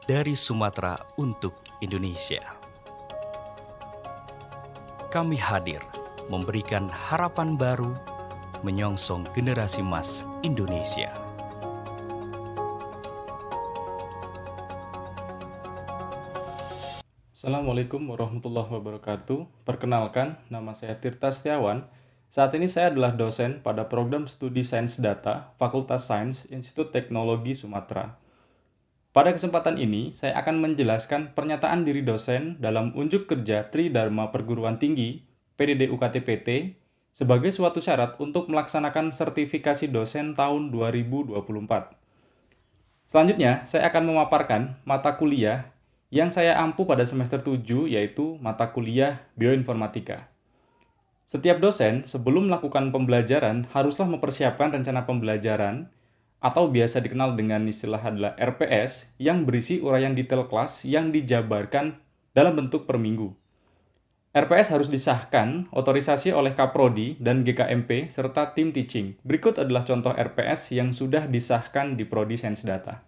dari Sumatera untuk Indonesia. Kami hadir memberikan harapan baru menyongsong generasi emas Indonesia. Assalamualaikum warahmatullahi wabarakatuh. Perkenalkan, nama saya Tirta Setiawan. Saat ini saya adalah dosen pada program studi Sains Data, Fakultas Sains, Institut Teknologi Sumatera. Pada kesempatan ini, saya akan menjelaskan pernyataan diri dosen dalam unjuk kerja Tridharma Perguruan Tinggi, PDD UKT-PT, sebagai suatu syarat untuk melaksanakan sertifikasi dosen tahun 2024. Selanjutnya, saya akan memaparkan mata kuliah yang saya ampu pada semester 7, yaitu mata kuliah Bioinformatika. Setiap dosen sebelum melakukan pembelajaran haruslah mempersiapkan rencana pembelajaran atau biasa dikenal dengan istilah adalah RPS yang berisi uraian detail kelas yang dijabarkan dalam bentuk per minggu. RPS harus disahkan, otorisasi oleh Kaprodi dan GKMP serta tim teaching. Berikut adalah contoh RPS yang sudah disahkan di Prodi Sains Data.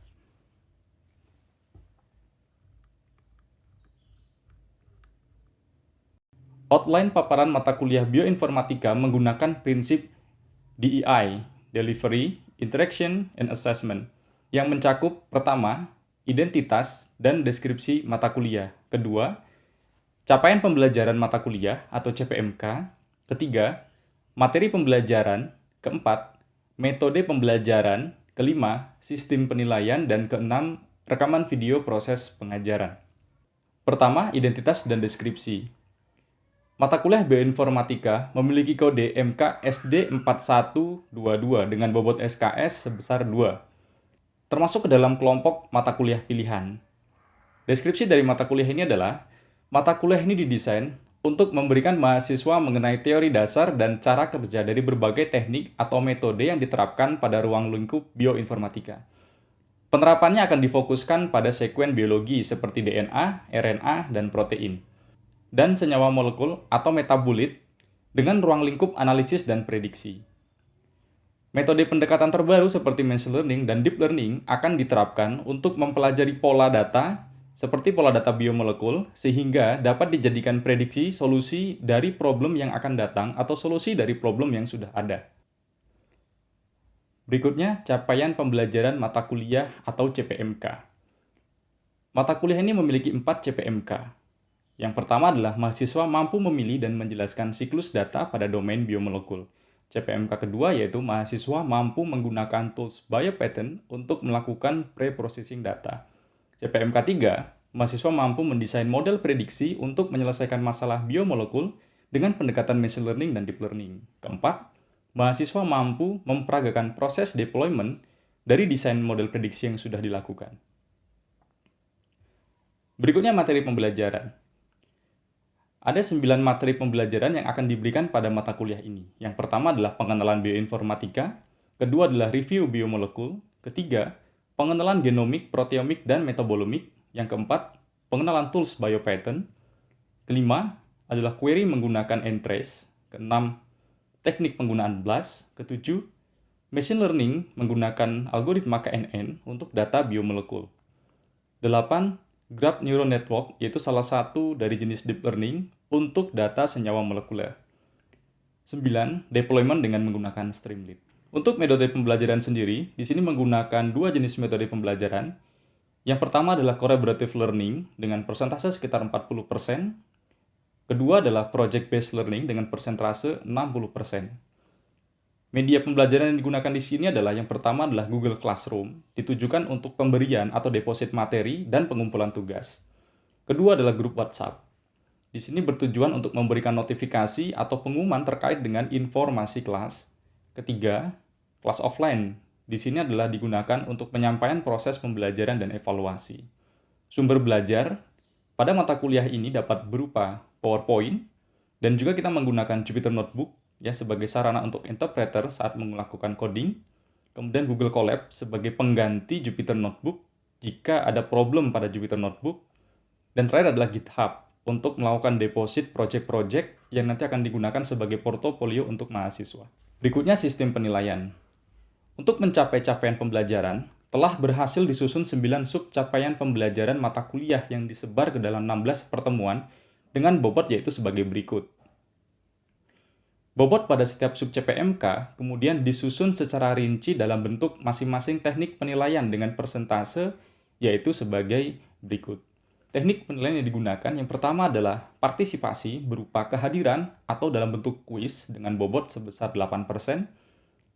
Outline paparan mata kuliah Bioinformatika menggunakan prinsip DEI, Delivery, Interaction, and Assessment, yang mencakup pertama, identitas dan deskripsi mata kuliah. Kedua, capaian pembelajaran mata kuliah atau CPMK. Ketiga, materi pembelajaran. Keempat, metode pembelajaran. Kelima, sistem penilaian. Dan keenam, rekaman video proses pengajaran. Pertama, identitas dan deskripsi. Mata kuliah Bioinformatika memiliki kode MKSD 4122 dengan bobot SKS sebesar 2, termasuk ke dalam kelompok mata kuliah pilihan. Deskripsi dari mata kuliah ini adalah, mata kuliah ini didesain untuk memberikan mahasiswa mengenai teori dasar dan cara kerja dari berbagai teknik atau metode yang diterapkan pada ruang lingkup bioinformatika. Penerapannya akan difokuskan pada sekuen biologi seperti DNA, RNA, dan protein, dan senyawa molekul atau metabolit dengan ruang lingkup analisis dan prediksi. Metode pendekatan terbaru seperti machine learning dan deep learning akan diterapkan untuk mempelajari pola data seperti pola data biomolekul sehingga dapat dijadikan prediksi solusi dari problem yang akan datang atau solusi dari problem yang sudah ada. Berikutnya, capaian pembelajaran mata kuliah atau CPMK. Mata kuliah ini memiliki 4 CPMK. Yang pertama adalah mahasiswa mampu memilih dan menjelaskan siklus data pada domain biomolekul. CPMK kedua yaitu mahasiswa mampu menggunakan tools biopattern untuk melakukan pre-processing data. CPMK 3, mahasiswa mampu mendesain model prediksi untuk menyelesaikan masalah biomolekul dengan pendekatan machine learning dan deep learning. Keempat, mahasiswa mampu memperagakan proses deployment dari desain model prediksi yang sudah dilakukan. Berikutnya materi pembelajaran. Ada 9 materi pembelajaran yang akan diberikan pada mata kuliah ini. Yang pertama adalah pengenalan bioinformatika, kedua adalah review biomolekul, ketiga, pengenalan genomik, proteomik, dan metabolomik, yang keempat, pengenalan tools biopattern, kelima adalah query menggunakan ntrace, keenam, teknik penggunaan BLAST, ketujuh, machine learning menggunakan algoritma KNN untuk data biomolekul, 8. Graph Neural Network, yaitu salah satu dari jenis deep learning untuk data senyawa molekuler. 9. Deployment dengan menggunakan Streamlit. Untuk metode pembelajaran sendiri, di sini menggunakan dua jenis metode pembelajaran. Yang pertama adalah collaborative learning dengan persentase sekitar 40%. Kedua adalah project-based learning dengan persentase 60%. Media pembelajaran yang digunakan di sini adalah yang pertama adalah Google Classroom, ditujukan untuk pemberian atau deposit materi dan pengumpulan tugas. Kedua adalah grup WhatsApp. Di sini bertujuan untuk memberikan notifikasi atau pengumuman terkait dengan informasi kelas. Ketiga, kelas offline. Di sini adalah digunakan untuk penyampaian proses pembelajaran dan evaluasi. Sumber belajar pada mata kuliah ini dapat berupa PowerPoint, dan juga kita menggunakan Jupyter Notebook ya sebagai sarana untuk interpreter saat melakukan coding, kemudian Google Colab sebagai pengganti Jupyter Notebook jika ada problem pada Jupyter Notebook, dan terakhir adalah GitHub untuk melakukan deposit project-project yang nanti akan digunakan sebagai portofolio untuk mahasiswa. Berikutnya sistem penilaian. Untuk mencapai capaian pembelajaran, telah berhasil disusun 9 sub capaian pembelajaran mata kuliah yang disebar ke dalam 16 pertemuan dengan bobot yaitu sebagai berikut. Bobot pada setiap sub CPMK kemudian disusun secara rinci dalam bentuk masing-masing teknik penilaian dengan persentase yaitu sebagai berikut. Teknik penilaian yang digunakan yang pertama adalah partisipasi berupa kehadiran atau dalam bentuk kuis dengan bobot sebesar 8%,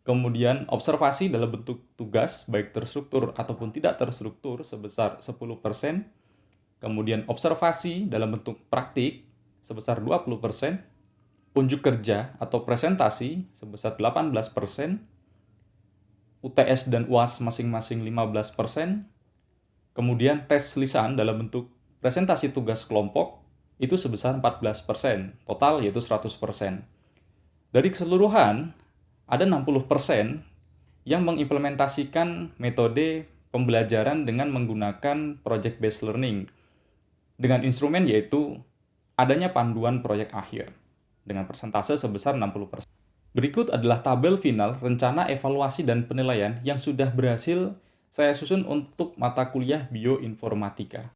kemudian observasi dalam bentuk tugas baik terstruktur ataupun tidak terstruktur sebesar 10%, kemudian observasi dalam bentuk praktik sebesar 20%, unjuk kerja atau presentasi sebesar 18%, UTS dan UAS masing-masing 15%, kemudian tes lisan dalam bentuk presentasi tugas kelompok itu sebesar 14%, total yaitu 100%. Dari keseluruhan, ada 60% yang mengimplementasikan metode pembelajaran dengan menggunakan project based learning dengan instrumen yaitu adanya panduan proyek akhir dengan persentase sebesar 60%. Berikut adalah tabel final rencana evaluasi dan penilaian yang sudah berhasil saya susun untuk mata kuliah bioinformatika.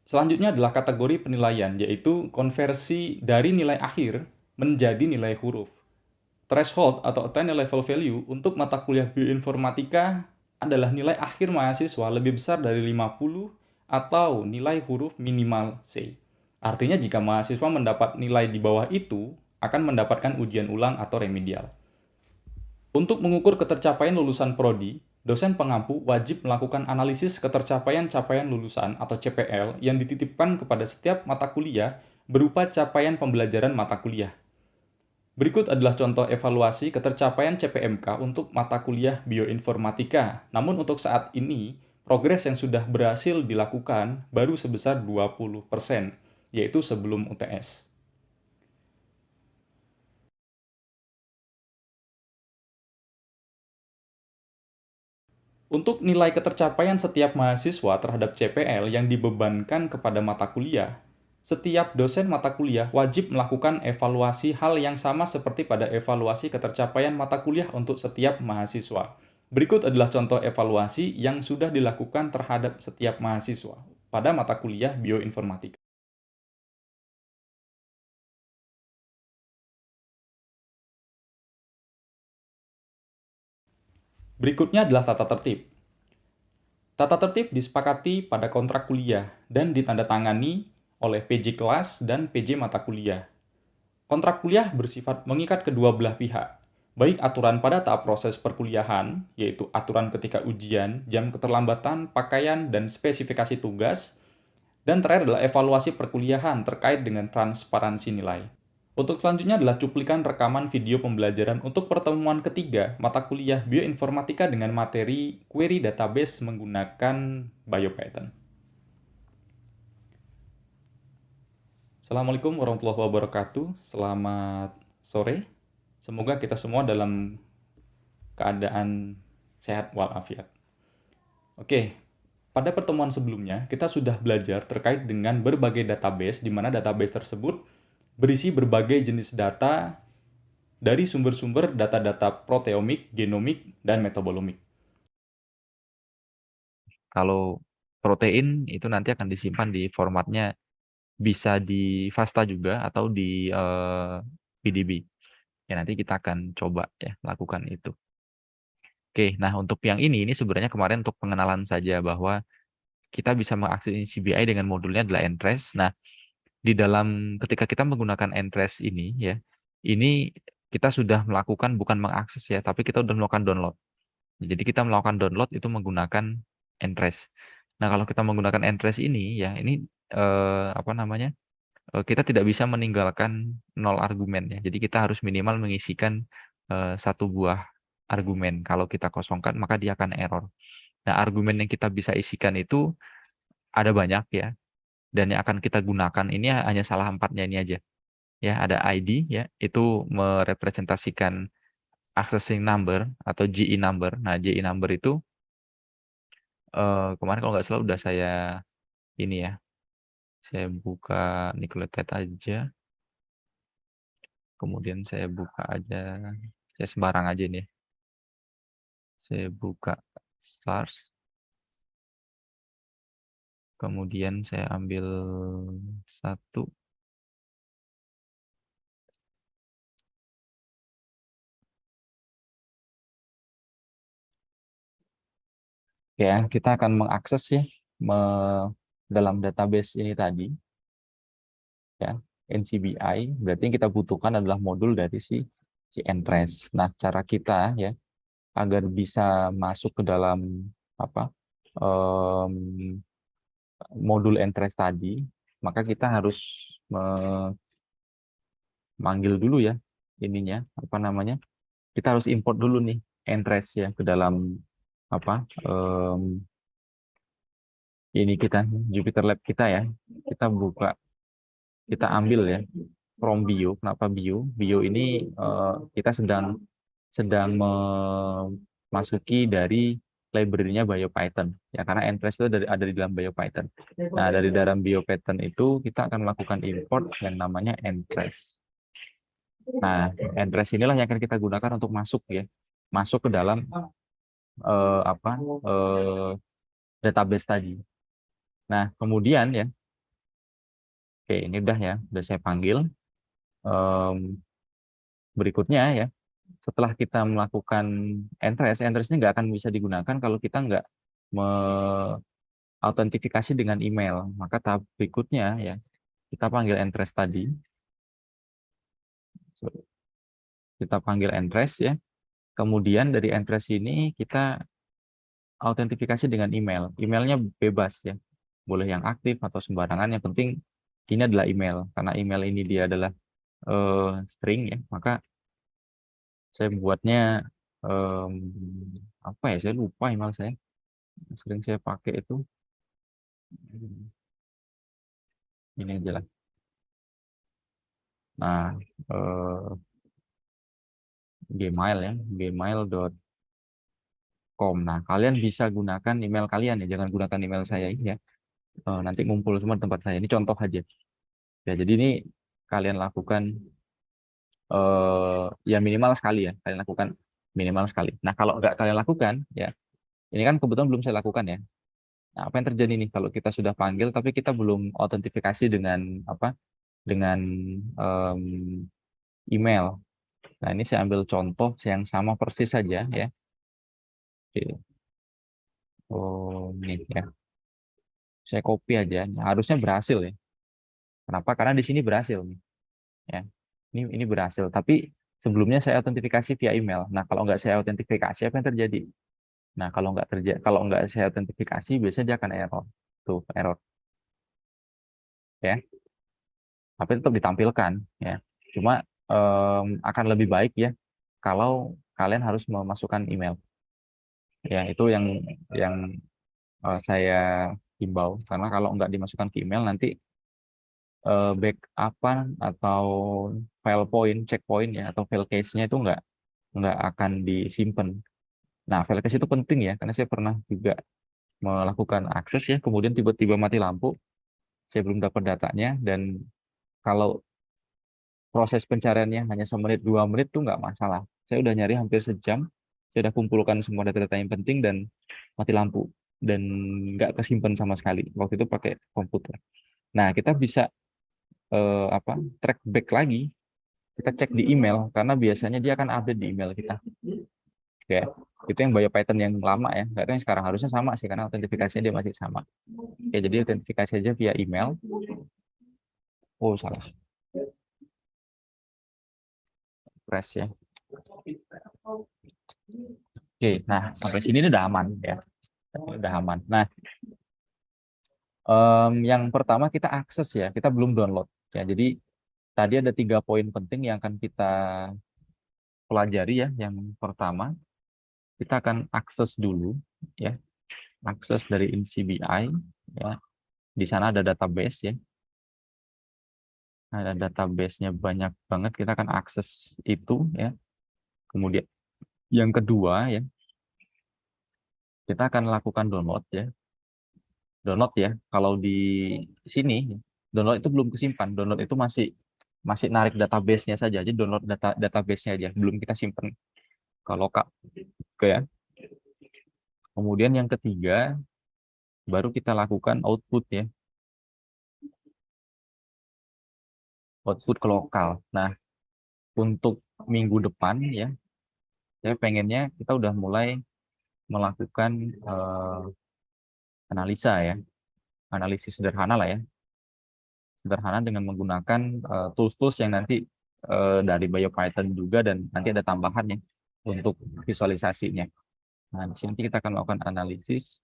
Selanjutnya adalah kategori penilaian, yaitu konversi dari nilai akhir menjadi nilai huruf. Threshold atau attained level value untuk mata kuliah bioinformatika adalah nilai akhir mahasiswa lebih besar dari 50 atau nilai huruf minimal C. Artinya jika mahasiswa mendapat nilai di bawah itu, akan mendapatkan ujian ulang atau remedial. Untuk mengukur ketercapaian lulusan prodi, dosen pengampu wajib melakukan analisis ketercapaian capaian lulusan atau CPL yang dititipkan kepada setiap mata kuliah berupa capaian pembelajaran mata kuliah. Berikut adalah contoh evaluasi ketercapaian CPMK untuk mata kuliah bioinformatika. Namun untuk saat ini, progres yang sudah berhasil dilakukan baru sebesar 20%, yaitu sebelum UTS. Untuk nilai ketercapaian setiap mahasiswa terhadap CPL yang dibebankan kepada mata kuliah, setiap dosen mata kuliah wajib melakukan evaluasi hal yang sama seperti pada evaluasi ketercapaian mata kuliah untuk setiap mahasiswa. Berikut adalah contoh evaluasi yang sudah dilakukan terhadap setiap mahasiswa pada mata kuliah bioinformatika. Berikutnya adalah tata tertib. Tata tertib disepakati pada kontrak kuliah dan ditandatangani oleh PJ kelas dan PJ mata kuliah. Kontrak kuliah bersifat mengikat kedua belah pihak, baik aturan pada tahap proses perkuliahan, yaitu aturan ketika ujian, jam keterlambatan, pakaian, dan spesifikasi tugas, dan terakhir adalah evaluasi perkuliahan terkait dengan transparansi nilai. Untuk selanjutnya adalah cuplikan rekaman video pembelajaran untuk pertemuan ketiga mata kuliah bioinformatika dengan materi query database menggunakan BioPython. Assalamualaikum warahmatullahi wabarakatuh. Selamat sore. Semoga kita semua dalam keadaan sehat walafiat. Oke, pada pertemuan sebelumnya kita sudah belajar terkait dengan berbagai database di mana database tersebut berisi berbagai jenis data dari sumber-sumber data-data proteomik, genomik, dan metabolomik. Kalau protein itu nanti akan disimpan di formatnya bisa di FASTA juga atau di PDB. Ya nanti kita akan coba ya lakukan itu. Oke, nah untuk yang ini sebenarnya kemarin untuk pengenalan saja bahwa kita bisa mengakses CBI dengan modulnya adalah Entrance. Nah, di dalam ketika kita menggunakan Entrance ini ya, ini kita sudah melakukan bukan mengakses ya, tapi kita sudah melakukan download. Jadi kita melakukan download itu menggunakan Entrance. Nah, kalau kita menggunakan Entrance ini ya, ini kita tidak bisa meninggalkan 0 argumen ya. Jadi kita harus minimal mengisikan 1 buah argumen. Kalau kita kosongkan maka dia akan error. Nah, argumen yang kita bisa isikan itu ada banyak ya. Dan yang akan kita gunakan ini hanya salah 4-nya ini aja. Ya, ada ID ya, itu merepresentasikan accessing number atau GE number. Nah, GE number itu Kemarin kalau nggak salah udah saya ini ya, saya buka Nicoletet aja, kemudian saya buka aja, saya sembarang aja nih, saya buka stars, kemudian saya ambil satu, ya kita akan mengakses ya dalam database ini tadi, ya NCBI. Berarti yang kita butuhkan adalah modul dari si Entres. Nah, cara kita ya agar bisa masuk ke dalam apa em, modul Entres tadi, maka kita harus memanggil dulu ya ininya, apa namanya, kita harus import dulu nih Entres ya ke dalam apa ini kita Jupyter Lab kita ya. Kita buka, kita ambil ya from bio. Kenapa bio? Bio ini kita sedang memasuki dari library-nya BioPython ya, karena Entres itu ada di dalam BioPython. Nah, dari dalam BioPython itu kita akan melakukan import yang namanya Entres. Nah, Entres inilah yang akan kita gunakan untuk masuk ya, masuk ke dalam apa database tadi. Nah, kemudian ya, oke, ini udah saya panggil. Berikutnya ya, setelah kita melakukan Entres, Entres ini nggak akan bisa digunakan kalau kita nggak autentifikasi dengan email. Maka tahap berikutnya ya, kita panggil Entres tadi. Kita panggil Entres ya. Kemudian dari Entres ini kita autentifikasi dengan email. Emailnya bebas ya. Boleh yang aktif atau sembarangan. Yang penting ini adalah email. Karena email ini dia adalah string ya. Maka saya buatnya apa ya? Saya lupa email saya. Sering saya pakai itu. Ini aja lah. Nah, Gmail ya, gmail.com. Nah, kalian bisa gunakan email kalian ya, jangan gunakan email saya ini ya. Nanti ngumpul semua di tempat saya. Ini contoh aja. Ya, jadi ini kalian lakukan ya minimal sekali ya, kalian lakukan minimal sekali. Nah, kalau nggak kalian lakukan ya, ini kan kebetulan belum saya lakukan ya. Nah, apa yang terjadi nih kalau kita sudah panggil tapi kita belum autentifikasi dengan apa? Dengan em, email. Nah, ini saya ambil contoh yang sama persis saja ya. Oke. Oh, ini ya. Saya copy aja. Harusnya berhasil ya. Kenapa? Karena di sini berhasil nih. Ya. Ini berhasil. Tapi sebelumnya saya autentifikasi via email. Nah, kalau nggak saya autentifikasi, apa yang terjadi? Nah, kalau nggak saya autentifikasi, biasanya dia akan error. Tuh, error. Ya. Tapi tetap ditampilkan. Ya. Cuma akan lebih baik ya kalau kalian harus memasukkan email. Ya, itu yang saya himbau. Karena kalau nggak dimasukkan ke email, nanti backupan atau file point, checkpoint ya, atau file cache-nya itu nggak akan disimpan. Nah, file cache itu penting ya, karena saya pernah juga melakukan akses ya, kemudian tiba-tiba mati lampu, saya belum dapat datanya, dan kalau proses pencariannya hanya 1-2 menit tuh nggak masalah. Saya udah nyari hampir sejam, saya udah kumpulkan semua data-data yang penting dan mati lampu dan nggak kesimpan sama sekali. Waktu itu pakai komputer. Nah, kita bisa apa track back lagi, kita cek di email karena biasanya dia akan update di email kita ya. Itu yang BioPython yang lama ya, nggak tahu yang sekarang, harusnya sama sih karena autentifikasinya dia masih sama ya. Jadi autentifikasi aja via email. Oh, salah, press ya. Oke, nah sampai sini ini udah aman ya, udah aman. Nah, yang pertama kita akses ya, kita belum download ya. Jadi tadi ada 3 poin penting yang akan kita pelajari ya. Yang pertama, kita akan akses dulu ya, akses dari NCBI ya. Di sana ada database ya, ada database-nya banyak banget, kita akan akses itu ya. Kemudian yang kedua ya, kita akan lakukan download ya. Download ya. Kalau di sini download itu belum kesimpan. Download itu masih narik database-nya saja. Jadi download database-nya aja, belum kita simpan. Kalau Kak, oke ya. Kemudian yang ketiga, baru kita lakukan output ya. Output ke lokal. Nah, untuk minggu depan ya, saya pengennya kita udah mulai melakukan analisa ya. Analisis sederhana lah ya. Sederhana dengan menggunakan tools-tools yang nanti dari BioPython juga, dan nanti ada tambahannya untuk visualisasinya. Nah, di sini kita akan melakukan analisis,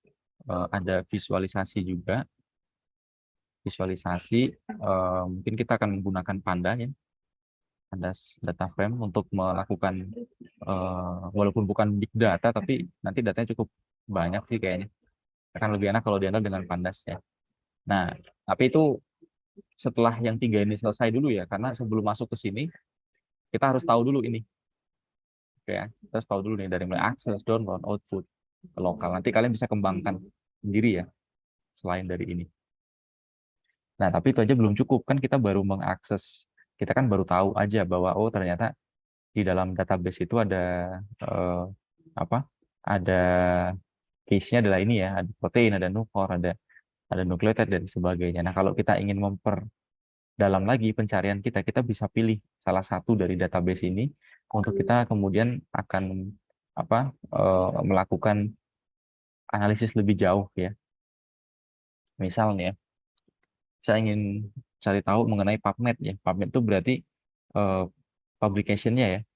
ada visualisasi juga. Visualisasi, mungkin kita akan menggunakan Panda ya, Pandas data frame untuk melakukan, walaupun bukan big data, tapi nanti datanya cukup banyak sih kayaknya. Akan lebih enak kalau dihandle dengan Pandas ya. Nah, tapi itu setelah yang tiga ini selesai dulu ya, karena sebelum masuk ke sini, kita harus tahu dulu ini. Oke ya, kita harus tahu dulu nih dari mulai akses, download, output, ke lokal. Nanti kalian bisa kembangkan sendiri ya, selain dari ini. Nah, tapi itu aja belum cukup. Kan kita baru mengakses, kita kan baru tahu aja bahwa, oh ternyata di dalam database itu ada, apa? Ada case-nya adalah ini ya, ada protein, ada nukleor, ada nukleotida dan sebagainya. Nah, kalau kita ingin memperdalam lagi pencarian kita, kita bisa pilih salah satu dari database ini untuk kita kemudian akan melakukan analisis lebih jauh ya. Misalnya, saya ingin cari tahu mengenai PubMed ya. PubMed itu berarti publication-nya ya.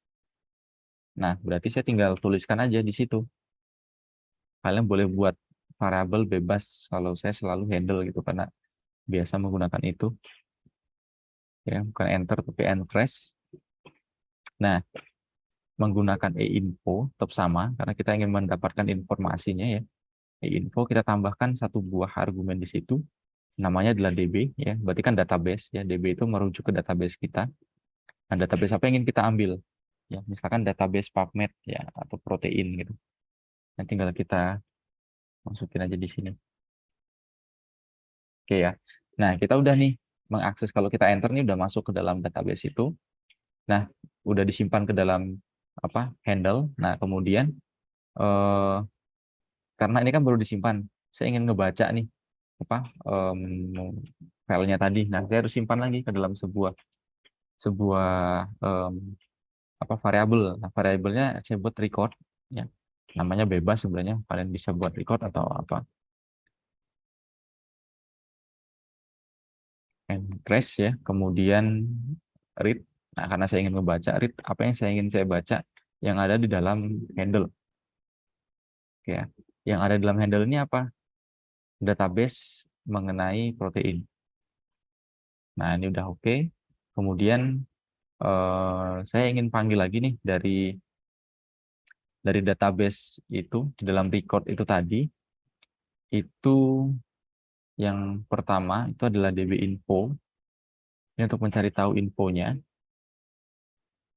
Nah, berarti saya tinggal tuliskan aja di situ. Kalian boleh buat variabel bebas, kalau saya selalu handle gitu karena biasa menggunakan itu. Ya, bukan enter tapi /. Nah, menggunakan e-info tetap sama karena kita ingin mendapatkan informasinya ya. E-info kita tambahkan satu buah argumen di situ. Namanya adalah DB ya. Berarti kan database ya. DB itu merujuk ke database kita. Nah, database apa yang ingin kita ambil? Ya, misalkan database PubMed ya atau protein gitu. Nah, tinggal kita masukin aja di sini. Oke ya. Nah, kita udah nih mengakses, kalau kita enter nih udah masuk ke dalam database itu. Nah, udah disimpan ke dalam handle. Nah, kemudian karena ini kan baru disimpan, saya ingin ngebaca nih filenya tadi. Nah, saya harus simpan lagi ke dalam sebuah variabel. Nah, variabelnya saya buat record ya. Namanya bebas sebenarnya, kalian bisa buat record atau apa. And trace ya, kemudian read. Nah, karena saya ingin membaca, read apa yang ingin saya baca yang ada di dalam handle. Oke ya. Yang ada di dalam handle ini apa? Database mengenai protein. Nah, ini udah oke. Kemudian saya ingin panggil lagi nih dari database itu, di dalam record itu tadi, itu yang pertama itu adalah DB info. Ini untuk mencari tahu infonya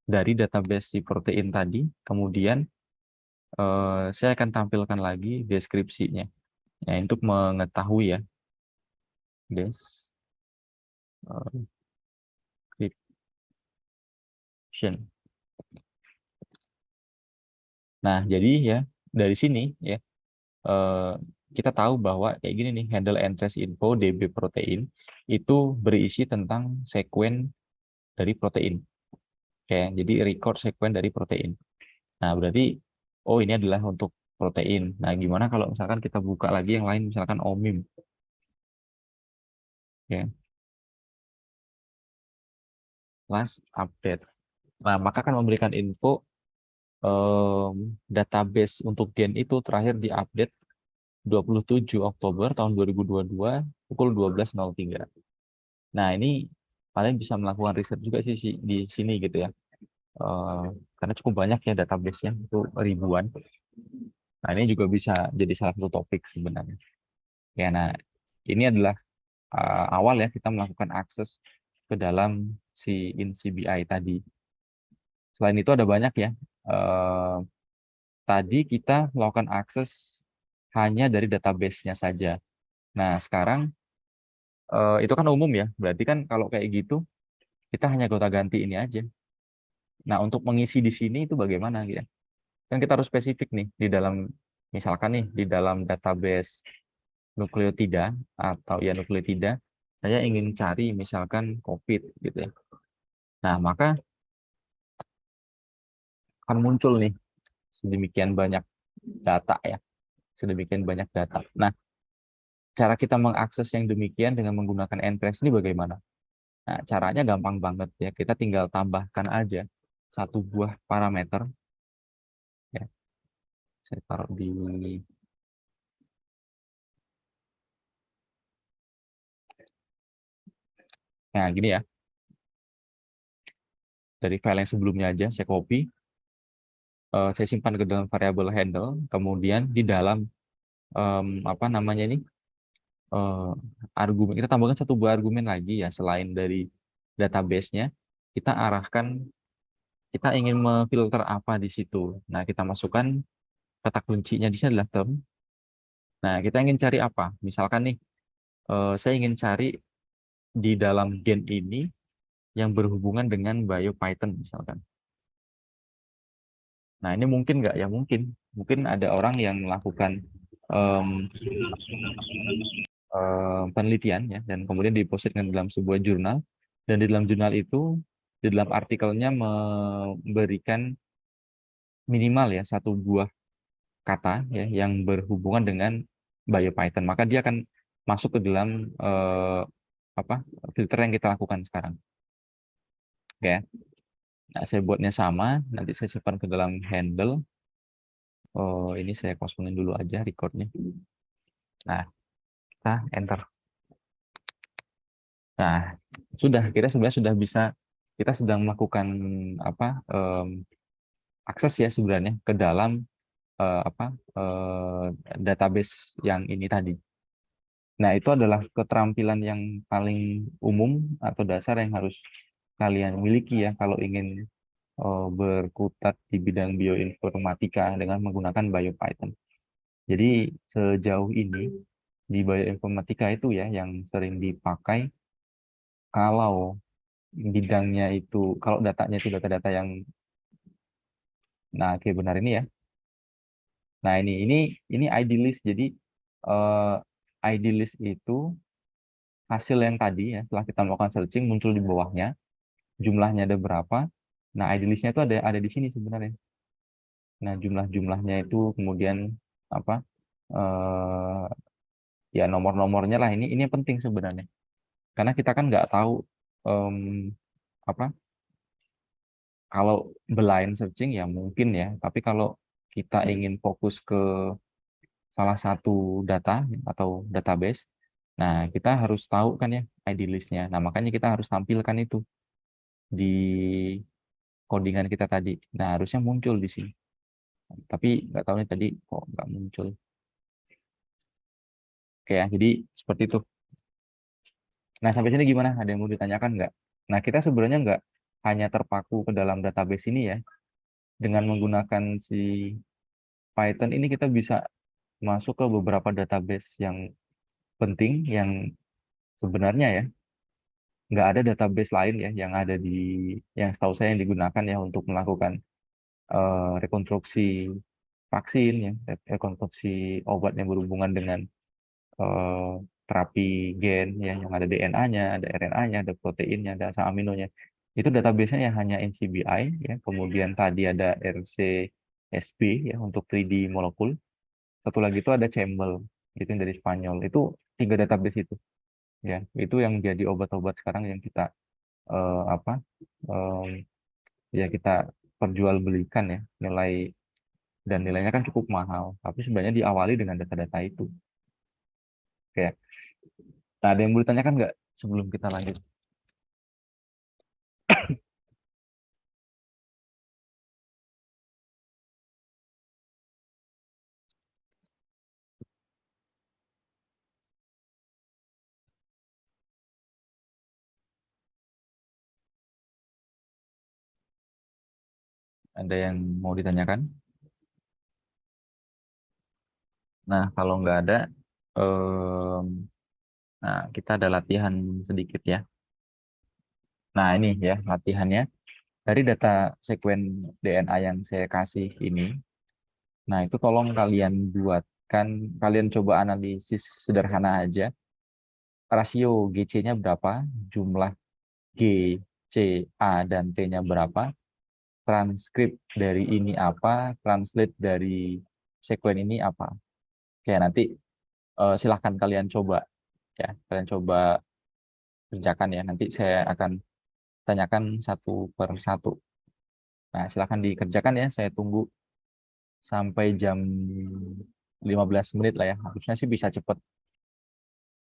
dari database si protein tadi. Kemudian saya akan tampilkan lagi deskripsinya. Ya, untuk mengetahui ya, description. Nah, jadi ya dari sini ya kita tahu bahwa kayak gini nih, handle and trace info DB protein itu berisi tentang sekuen dari protein. Oke, jadi record sekuen dari protein. Nah, berarti oh ini adalah untuk protein. Nah, gimana kalau misalkan kita buka lagi yang lain, misalkan OMIM. Ya. Last update. Nah, maka akan memberikan info database untuk gen itu terakhir diupdate 27 Oktober tahun 2022 pukul 12.03. Nah, ini kalian bisa melakukan riset juga sih di sini gitu ya. Karena cukup banyak ya database-nya, itu ribuan. Nah, ini juga bisa jadi salah satu topik sebenarnya. Ya, nah ini adalah awal ya kita melakukan akses ke dalam si InCBI tadi. Selain itu ada banyak ya. Tadi kita melakukan akses hanya dari database-nya saja. Nah, sekarang itu kan umum ya. Berarti kan kalau kayak gitu, kita hanya gonta-ganti ini aja. Nah, untuk mengisi di sini itu bagaimana gitu. Kan kita harus spesifik nih di dalam, misalkan nih di dalam database nukleotida atau ya nukleotida, saya ingin cari misalkan COVID gitu ya. Nah, maka akan muncul nih sedemikian banyak data ya, sedemikian banyak data. Nah, cara kita mengakses yang demikian dengan menggunakan Ntrace ini bagaimana? Nah, caranya gampang banget ya. Kita tinggal tambahkan aja satu buah parameter ya. Saya taruh di nah gini ya. Dari file yang sebelumnya aja saya copy, saya simpan ke dalam variabel handle, kemudian di dalam apa namanya ini eh, argumen kita tambahkan satu buah argumen lagi ya selain dari database-nya. Kita arahkan kita ingin memfilter apa di situ. Nah, kita masukkan kata kuncinya di sini adalah term. Nah, kita ingin cari apa? Misalkan nih, saya ingin cari di dalam gen ini yang berhubungan dengan BioPython misalkan. Nah, ini mungkin nggak ya? Mungkin. Mungkin ada orang yang melakukan em, penelitian ya, dan kemudian dipositkan dalam sebuah jurnal. Dan di dalam jurnal itu, di dalam artikelnya memberikan minimal ya satu buah kata ya yang berhubungan dengan BioPython. Maka dia akan masuk ke dalam apa filter yang kita lakukan sekarang. Oke. Ya. Nah, saya buatnya sama, nanti saya simpan ke dalam handle. Oh, ini saya kosongin dulu aja recordnya. Nah, kita enter. Nah, sudah kita sebenarnya sudah bisa, kita sedang melakukan apa akses ya sebenarnya ke dalam apa database yang ini tadi. Nah, itu adalah keterampilan yang paling umum atau dasar yang harus kalian miliki ya kalau ingin berkutat di bidang bioinformatika dengan menggunakan BioPython. Jadi sejauh ini di bioinformatika itu ya yang sering dipakai kalau bidangnya itu, kalau datanya itu data-data yang, nah oke benar ini ya. Nah ini ID list. Jadi eh, ID list itu hasil yang tadi ya setelah kita melakukan searching muncul di bawahnya, jumlahnya ada berapa. Nah ID listnya itu ada di sini sebenarnya. Nah jumlah-jumlahnya itu kemudian apa eh, ya nomor-nomornya lah, ini yang penting sebenarnya karena kita kan nggak tahu em, apa kalau blind searching ya mungkin ya, tapi kalau kita ingin fokus ke salah satu data atau database, nah kita harus tahu kan ya ID list-nya. Nah makanya kita harus tampilkan itu di codingan kita tadi. Nah harusnya muncul di sini, tapi nggak tahu nih tadi kok nggak muncul. Oke ya, jadi seperti itu. Nah sampai sini gimana? Ada yang mau ditanyakan nggak? Nah kita sebenarnya nggak hanya terpaku ke dalam database ini ya. Dengan menggunakan si Python ini kita bisa masuk ke beberapa database yang penting yang sebenarnya ya nggak ada database lain ya yang ada di, yang setahu saya yang digunakan ya untuk melakukan rekonstruksi vaksin ya, rekonstruksi obat yang berhubungan dengan eh, terapi gen ya yang ada DNA-nya, ada RNA-nya, ada proteinnya, ada asam aminonya. Itu database-nya yang hanya NCBI ya, kemudian tadi ada RCSB ya untuk 3D molekul. Satu lagi itu ada Chambel, itu yang dari Spanyol. Itu tiga database itu ya. Itu yang jadi obat-obat sekarang yang kita apa em, ya kita perjualbelikan ya, nilai dan nilainya kan cukup mahal. Tapi sebenarnya diawali dengan data-data itu. Oke. Nah, ada yang mau ditanyakan nggak sebelum kita lanjut? Ada yang mau ditanyakan? Nah, kalau nggak ada, nah kita ada latihan sedikit ya. Nah, ini ya latihannya. Dari data sekuen DNA yang saya kasih ini, nah itu tolong kalian buatkan, kalian coba analisis sederhana aja. Rasio GC-nya berapa, jumlah G, C, A, dan T-nya berapa, transkrip dari ini apa, translate dari sekuen ini apa. Oke, nanti silahkan kalian coba ya, kalian coba kerjakan ya. Nanti saya akan tanyakan satu per satu. Nah, silahkan dikerjakan ya. Saya tunggu sampai jam 15 menit lah ya. Harusnya sih bisa cepat.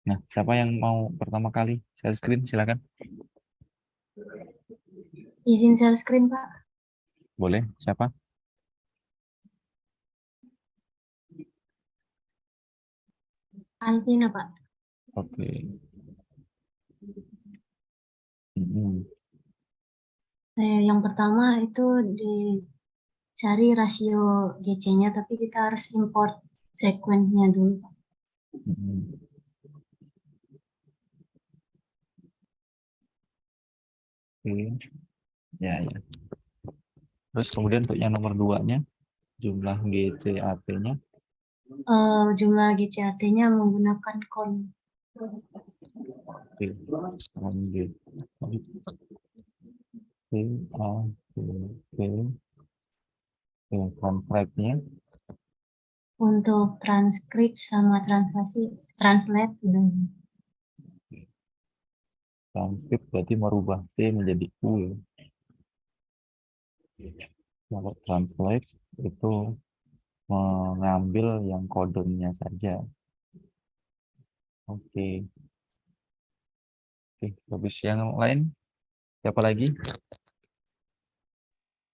Nah, siapa yang mau pertama kali share screen? Silakan. Izin share screen, Pak. Boleh, siapa? Alvina, Pak. Oke. Mm-mm. Yang pertama itu dicari rasio GC-nya, tapi kita harus import sekuennya dulu, Pak. Mm-mm. Oke. Ya, ya. Terus kemudian untuk yang nomor 2-nya, jumlah GCAT-nya. Jumlah GCAT-nya menggunakan kon. Oke. Lanjut. Contract-nya. Untuk transkrip sama translate udah. Transkrip berarti merubah T menjadi U. Kalau translate itu mengambil yang kodenya saja. Oke. Oke, habis yang lain? Siapa lagi?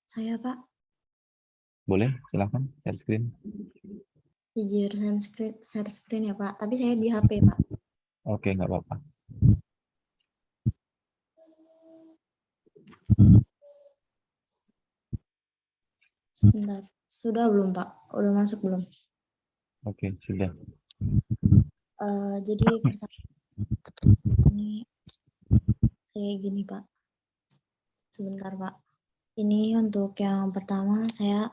Saya, Pak. Boleh, silahkan share screen. Izin share screen ya, Pak. Tapi saya di HP, Pak. Oke, nggak apa-apa. Sebentar. Sudah belum, Pak? Udah masuk belum? Oke, sudah. Jadi ini saya gini, Pak. Sebentar, Pak. Ini untuk yang pertama saya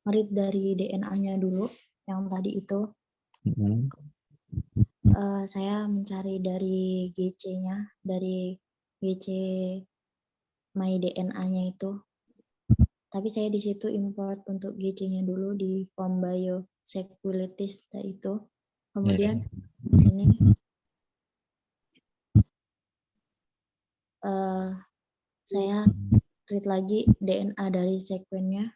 read dari DNA-nya dulu, yang tadi itu. Saya mencari dari GC-nya, dari GC My DNA-nya itu. Tapi saya di situ import untuk GC-nya dulu di form biosecurities itu. Kemudian ini saya read lagi DNA dari sekuennya,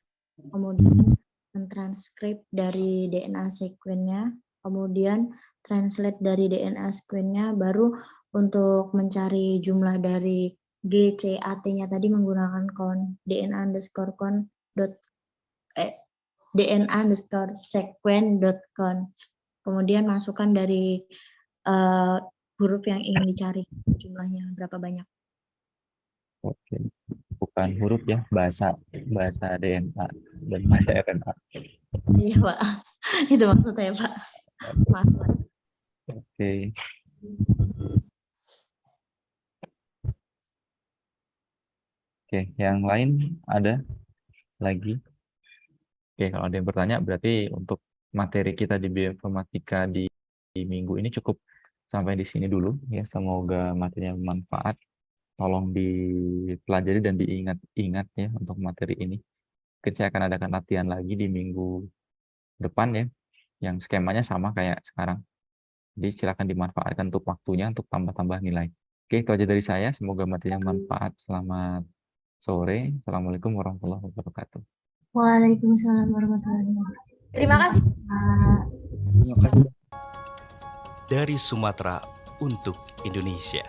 kemudian mentranskrip dari DNA sekuennya, kemudian translate dari DNA sekuennya, baru untuk mencari jumlah dari GCAT-nya tadi menggunakan dna_sequen.con. Kemudian masukkan dari huruf yang ingin dicari, jumlahnya berapa banyak. Oke, bukan huruf ya, bahasa DNA dan bahasa RNA. Iya, Pak. Itu maksudnya, Pak. Maaf, Pak. Oke. Oke, yang lain ada lagi? Oke, kalau ada yang bertanya, berarti untuk materi kita di bioinformatika di minggu ini cukup sampai di sini dulu ya. Semoga materinya bermanfaat. Tolong dipelajari dan diingat-ingat ya untuk materi ini. Mungkin saya akan adakan latihan lagi di minggu depan ya, yang skemanya sama kayak sekarang. Jadi silakan dimanfaatkan untuk waktunya untuk tambah-tambah nilai. Oke, itu aja dari saya. Semoga materinya bermanfaat. Selamat sore. Assalamualaikum warahmatullahi wabarakatuh. Waalaikumsalam warahmatullahi wabarakatuh. Terima kasih. Dari Sumatera untuk Indonesia.